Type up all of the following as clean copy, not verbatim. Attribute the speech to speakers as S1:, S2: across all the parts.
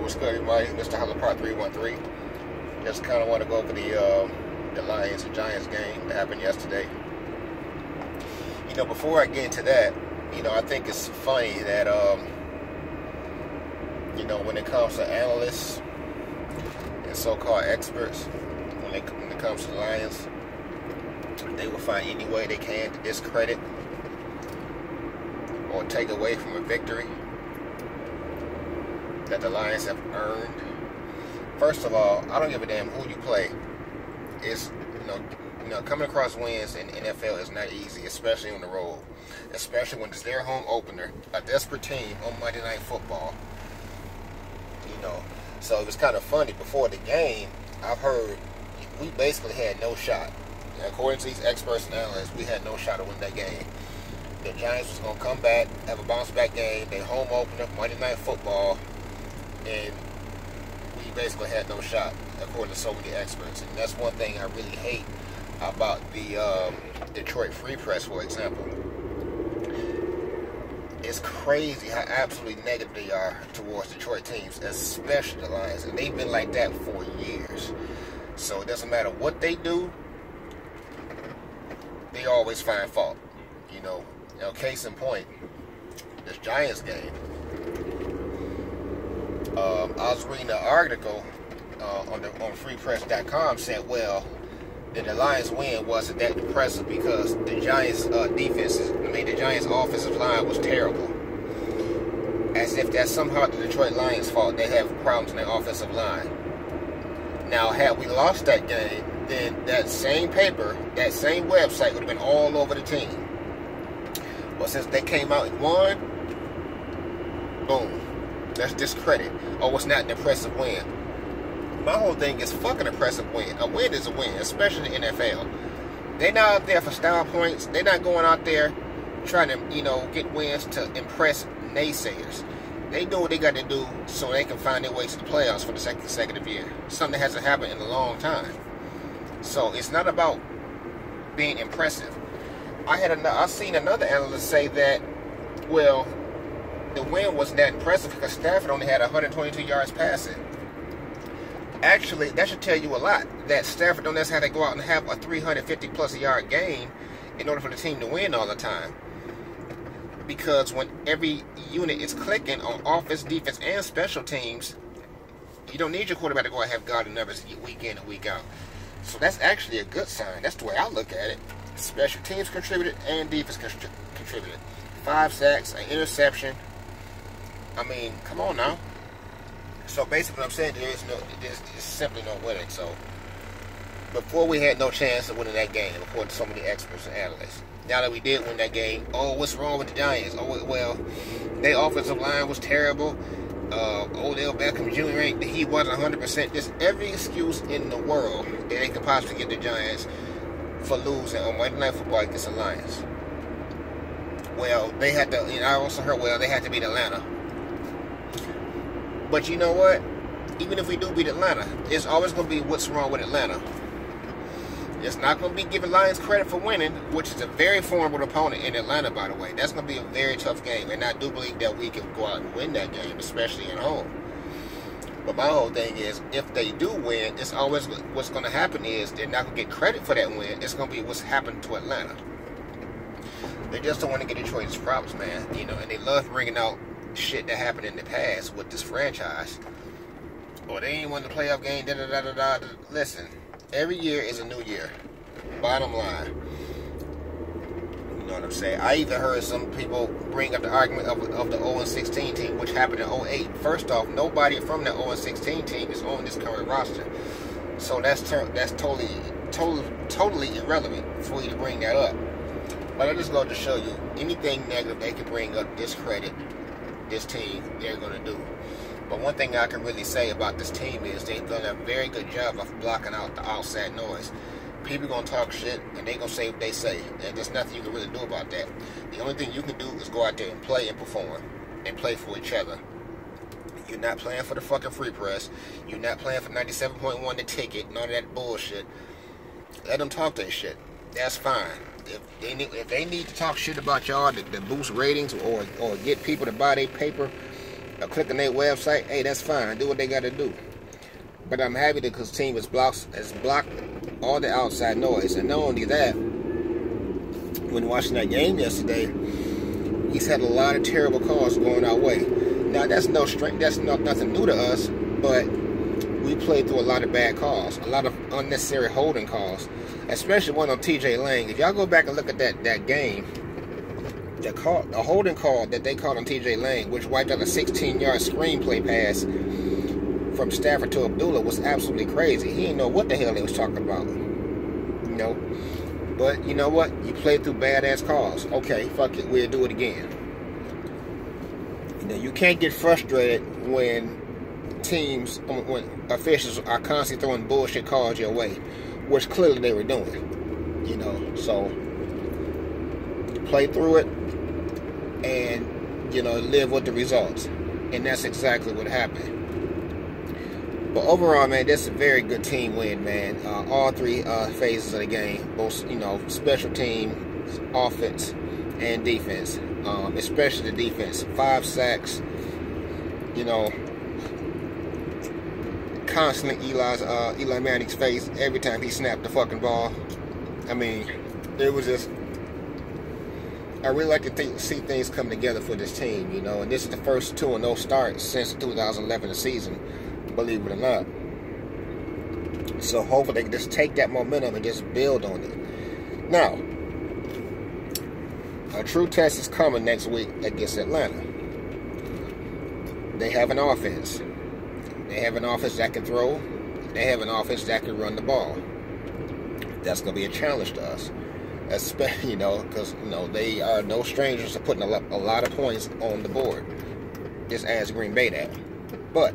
S1: what's good, everybody? Mr. Holler Part 313. Just kind of want to go over the Lions and Giants game that happened yesterday. You know, before I get into that, you know, I think it's funny that, you know, when it comes to analysts and so-called experts, when it comes to the Lions, they will find any way they can to discredit or take away from a victory that the Lions have earned. First of all, I don't give a damn who you play. It's, you know, coming across wins in the NFL is not easy, especially on the road. Especially when it's their home opener, a desperate team on Monday Night Football. You know, so it was kind of funny. Before the game, I've heard we basically had no shot. According to these experts and analysts, we had no shot to win that game. The Giants was going to come back, have a bounce-back game, their home opener, Monday Night Football, and we basically had no shot, according to so many experts. And that's one thing I really hate about the Detroit Free Press, for example. It's crazy how absolutely negative they are towards Detroit teams, especially the Lions. And they've been like that for years. So it doesn't matter what they do, they always find fault. You know, case in point, this Giants game. I was reading an article on freepress.com saying, well, that the Lions win wasn't that impressive because the Giants the Giants offensive line was terrible. As if that's somehow the Detroit Lions' fault. They have problems in their offensive line. Now, had we lost that game, then that same paper, that same website would have been all over the team. But since they came out and won, boom, that's discredit. Oh, it's not an impressive win. My whole thing is fucking impressive win. A win is a win, especially in the NFL. They're not out there for style points. They're not going out there trying to, you know, get wins to impress naysayers. They do what they got to do so they can find their way to the playoffs for the second consecutive year. Something that hasn't happened in a long time. So it's not about being impressive. I've seen another analyst say that, well, the win wasn't that impressive because Stafford only had 122 yards passing. Actually, that should tell you a lot, that Stafford don't necessarily have to go out and have a 350-plus yard game in order for the team to win all the time. Because when every unit is clicking on offense, defense, and special teams, you don't need your quarterback to go out and have godly numbers week in and week out. So that's actually a good sign. That's the way I look at it. Special teams contributed and defense contributed. 5 sacks, an interception. I mean, come on now. So basically what I'm saying, there's simply no winning. So before we had no chance of winning that game, according to so many experts and analysts. Now that we did win that game, oh, what's wrong with the Giants? Oh, well, their offensive line was terrible. Odell Beckham Jr., he wasn't 100%. There's every excuse in the world that they could possibly give the Giants for losing on Monday Night Football against the Lions. Well, they had to, I also heard, well, they had to beat Atlanta. But you know what? Even if we do beat Atlanta, it's always going to be what's wrong with Atlanta. It's not going to be giving Lions credit for winning, which is a very formidable opponent in Atlanta, by the way. That's going to be a very tough game, and I do believe that we can go out and win that game, especially at home. But my whole thing is, if they do win, it's always what's going to happen is they're not going to get credit for that win. It's going to be what's happened to Atlanta. They just don't want to get Detroit's problems, man. You know, and they love bringing out shit that happened in the past with this franchise. Or they ain't won the playoff game, da-da-da-da-da. Listen, every year is a new year. Bottom line. You know what I'm saying? I even heard some people bring up the argument of the 0-16 team, which happened in 08. First off, nobody from the 0-16 team is on this current roster. So that's totally irrelevant for you to bring that up. But I just go to show you, anything negative they can bring up, discredit this team, they're going to do. But one thing I can really say about this team is they've done a very good job of blocking out the outside noise. People going to talk shit, and they going to say what they say. And there's nothing you can really do about that. The only thing you can do is go out there and play and perform. And play for each other. You're not playing for the fucking free press. You're not playing for 97.1 the ticket. None of that bullshit. Let them talk that shit. That's fine. If they need to talk shit about y'all to boost ratings or get people to buy their paper, click on their website, hey, that's fine. Do what they got to do. But I'm happy because the team has blocked all the outside noise. And not only that, when watching that game yesterday, he's had a lot of terrible calls going our way. Now that's nothing new to us, but we played through a lot of bad calls, a lot of unnecessary holding calls, especially one on TJ Lang. If y'all go back and look at that game, the holding call that they called on TJ Lang, which wiped out a 16-yard screenplay pass from Stafford to Abdullah, was absolutely crazy. He didn't know what the hell they was talking about. You know? But you know what? You played through badass calls. Okay, fuck it. We'll do it again. You know, you can't get frustrated when officials are constantly throwing bullshit calls your way, which clearly they were doing. You know, so play through it and, you know, live with the results. And that's exactly what happened. But overall, man, this is a very good team win, man. All three phases of the game, both, you know, special teams, offense, and defense. Especially the defense. 5 sacks, you know, constantly Eli Manning's face every time he snapped the fucking ball. I mean, it was just, I really like to see things come together for this team, you know, and this is the first 2-0 start since the 2011 season, believe it or not. So hopefully they can just take that momentum and just build on it. Now, a true test is coming next week against Atlanta. They have an offense. They have an offense that can throw. They have an offense that can run the ball. That's going to be a challenge to us. Especially, you know, because, you know, they are no strangers to putting a lot of points on the board. Just as Green Bay that. But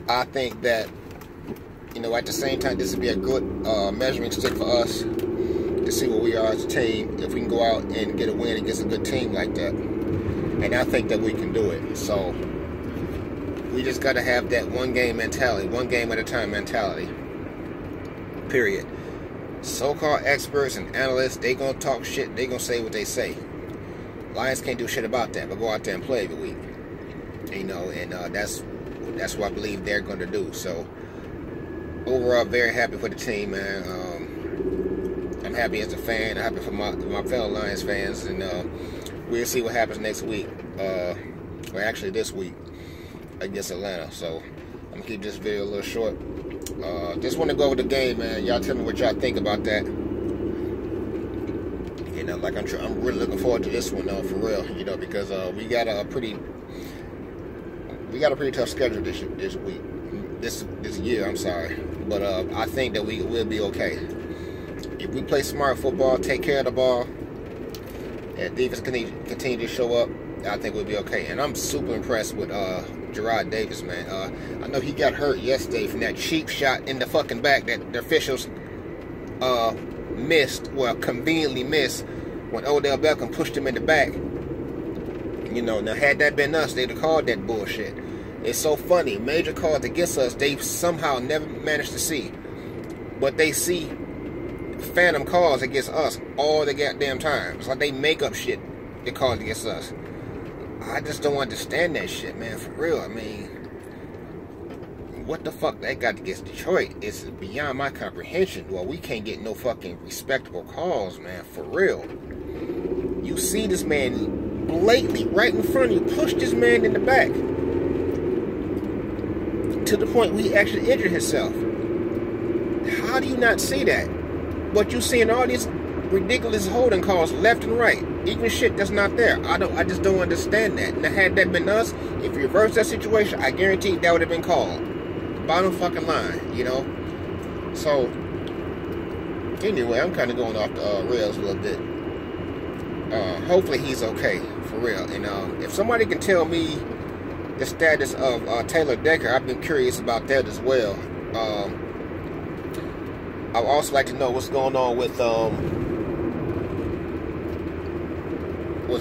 S1: I think that, you know, at the same time, this would be a good measuring stick for us to see where we are as a team. If we can go out and get a win against a good team like that. And I think that we can do it. So we just got to have that one game mentality, one game at a time mentality. Period. So-called experts and analysts, they gonna talk shit, they gonna say what they say. Lions can't do shit about that, but go out there and play every week. You know, and that's what I believe they're gonna do. So overall, very happy for the team, man. I'm happy as a fan. I'm happy for my fellow Lions fans, and we'll see what happens next week. Or actually this week against Atlanta. So I'm gonna keep this video a little short. Just want to go over the game, man. Y'all tell me what y'all think about that. You know, like I'm really looking forward to this one, for real. You know, because we got a pretty tough schedule this week, this year. I'm sorry, but I think that we will be okay if we play smart football, take care of the ball, and defense continue to show up. I think we'll be okay. And I'm super impressed with Gerard Davis, man. I know he got hurt yesterday from that cheap shot in the fucking back that the officials conveniently missed when Odell Beckham pushed him in the back. You know, now had that been us, they'd have called that bullshit. It's so funny. Major calls against us, they somehow never managed to see. But they see phantom calls against us all the goddamn time. It's like they make up shit they call against us. I just don't understand that shit, man, for real. I mean, what the fuck that got against Detroit is beyond my comprehension. Well, we can't get no fucking respectable calls, man, for real. You see this man blatantly right in front of you, push this man in the back to the point where he actually injured himself. How do you not see that? But you seeing all these ridiculous holding calls left and right, even shit that's not there. I just don't understand that. Now, had that been us, if we reversed that situation, I guarantee that would have been called. Bottom fucking line, you know. So anyway, I'm kind of going off the rails a little bit. Hopefully he's okay, for real. And if somebody can tell me the status of Taylor Decker, I've been curious about that as well. I would also like to know what's going on with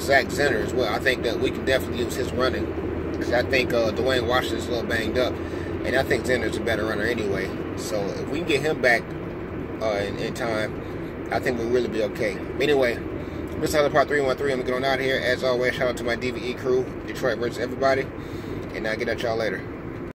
S1: Zach Zenner as well. I think that we can definitely use his running, because I think Dwayne Washington's a little banged up, and I think Zenner's a better runner anyway. So if we can get him back in time, I think we'll really be okay. Anyway, This is part 313. I'm going to get on out of here. As always, shout out to my DVE crew, Detroit versus everybody. And I'll get at y'all later.